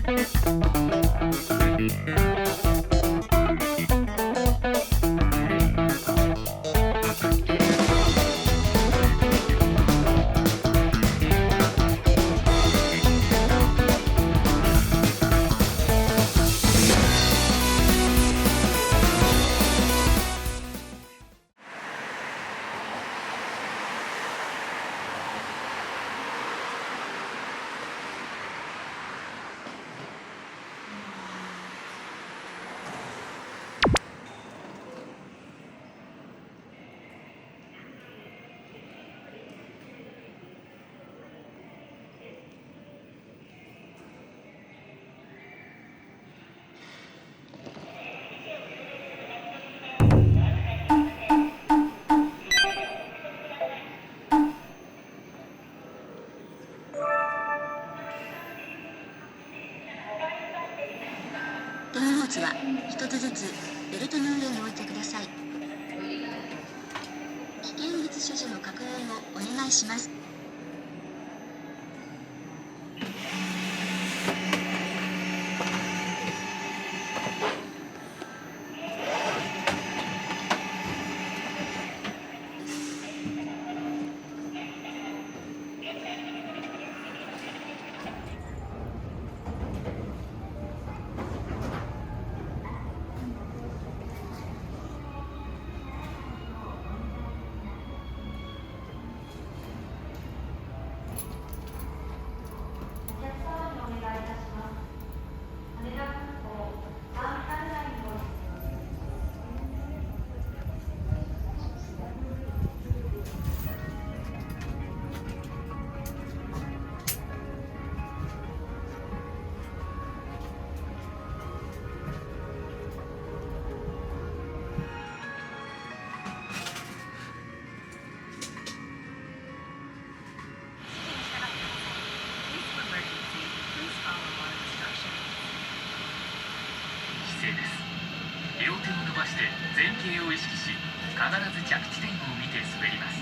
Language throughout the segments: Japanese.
手荷物は一つずつベルトの上に置いてください。危険物所持の確認をお願いします。両手を伸ばして前傾を意識し、必ず着地点を見て滑ります。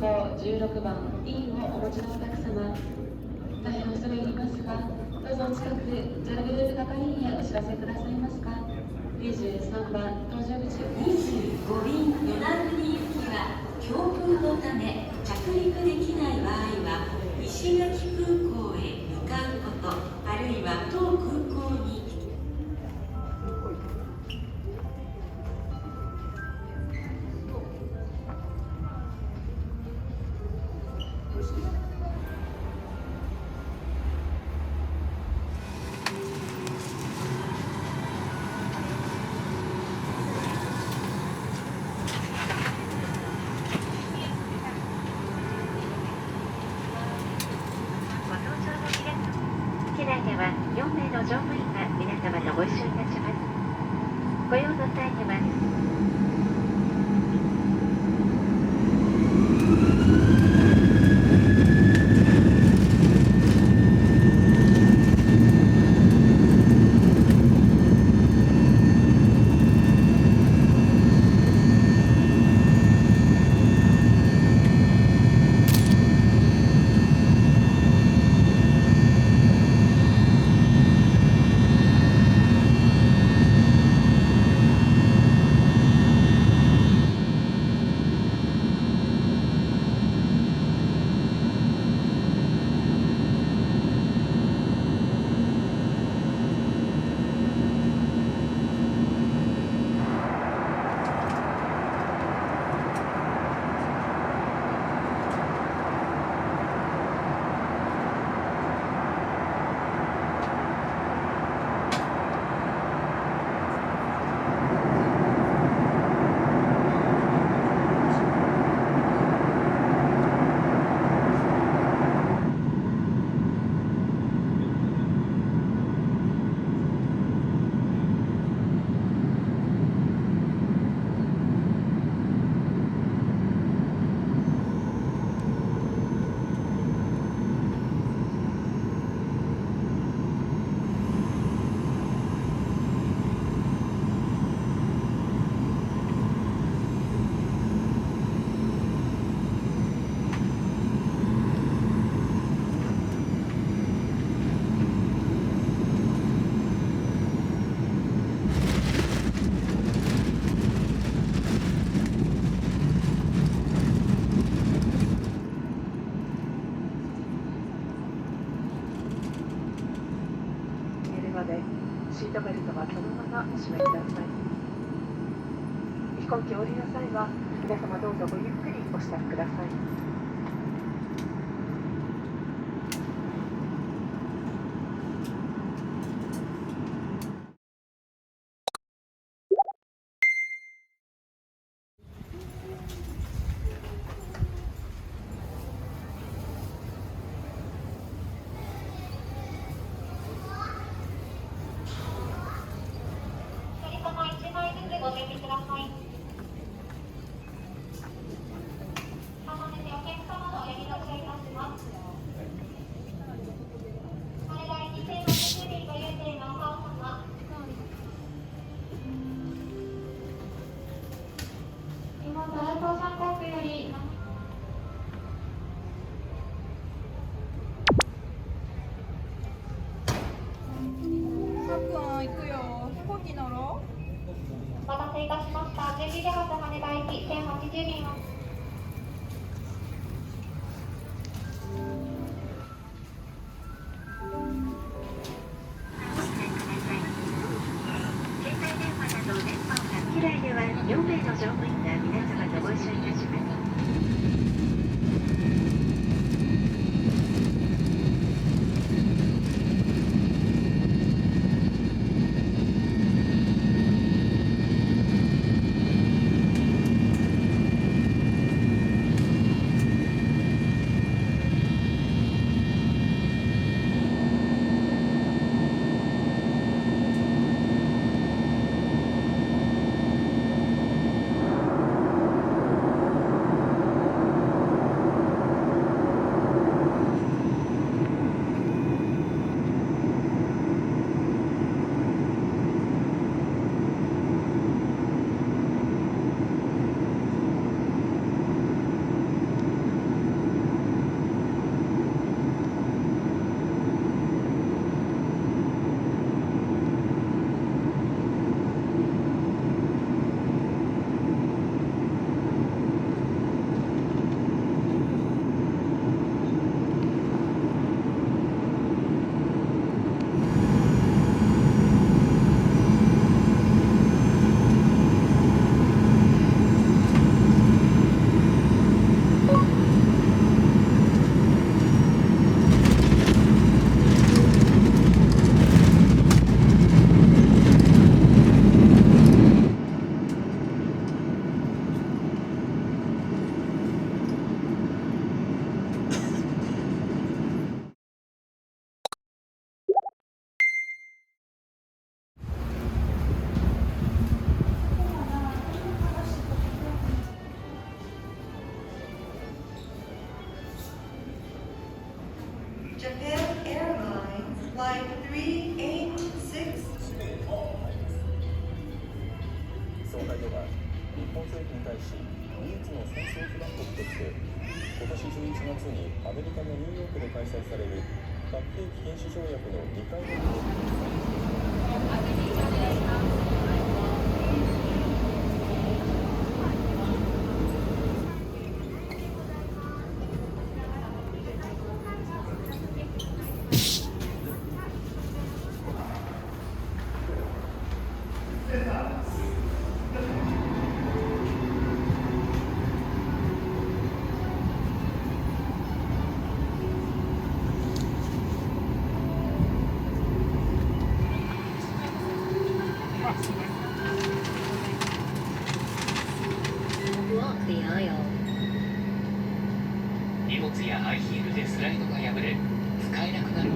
号16番インをお持ちのお客様、大変恐れ入りますが、どうぞお近くでJALグループ係員へお知らせくださいますか。23番搭乗口25便与那国行きは強風のため着陸できない場合は石垣空港へ向かうこと、あるいは当空港に機内では4名の乗務員が皆様とご一緒いたします。ご用の際にはシートベルトはそのままお締めください。飛行機を降りの際は皆様どうぞごゆっくりお支度ください。お待たせいたしました。12時発羽田行き1080便を。機内では4名の乗務員が皆様とご一緒いたします。政府に対し唯一の戦争被爆国として今年11月にアメリカのニューヨークで開催される核兵器禁止条約の2回目の荷物やハイヒールでスライドが破れ使えなくなる。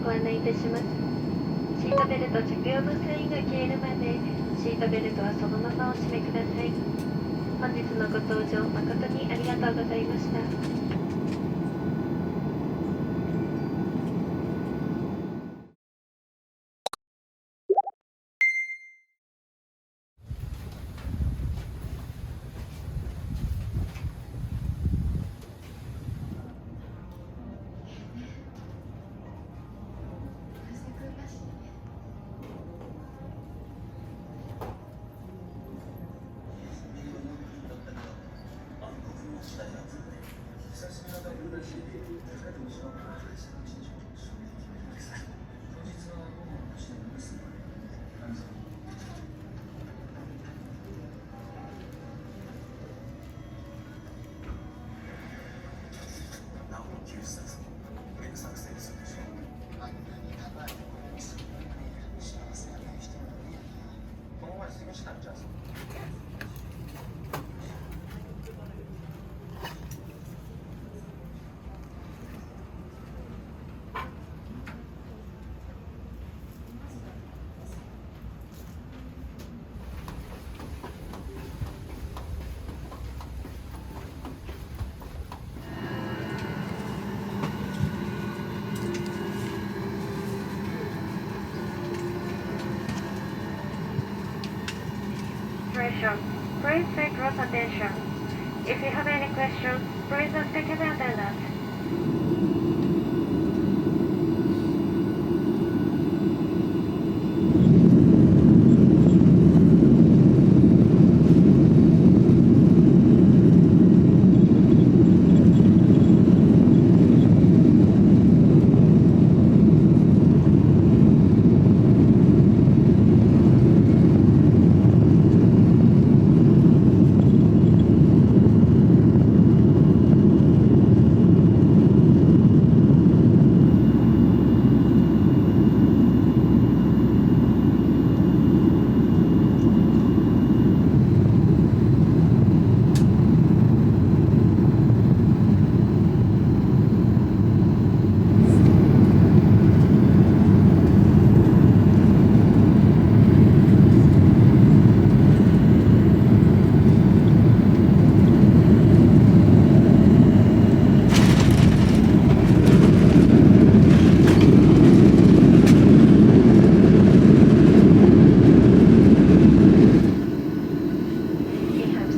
ご案内いたします。シートベルト着用のサインが消えるまでシートベルトはそのままお締めください。本日のご搭乗誠にありがとうございました。Please pay close attention. If you have any questions, please ask the cabin attendant.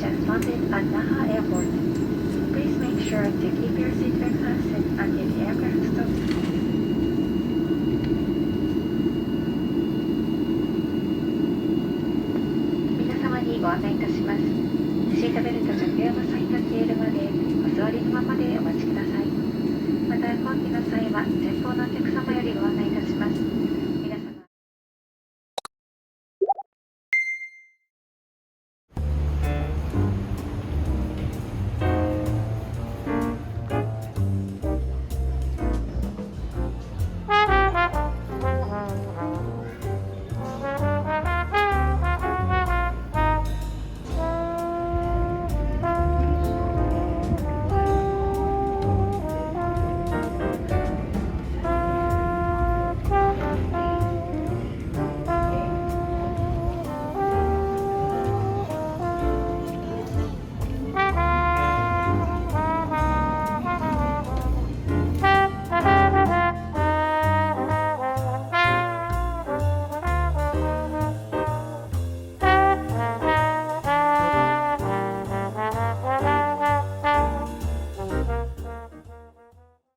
just landed at Naha Airport. Please make sure to keep your seatbelt fastened until the aircraft stops. 皆様にご案内いたします。シートベルト着用のサインが消えるまでお座りのままでお待ちください。また、後期の際は前方のお客様よりご案内いたします。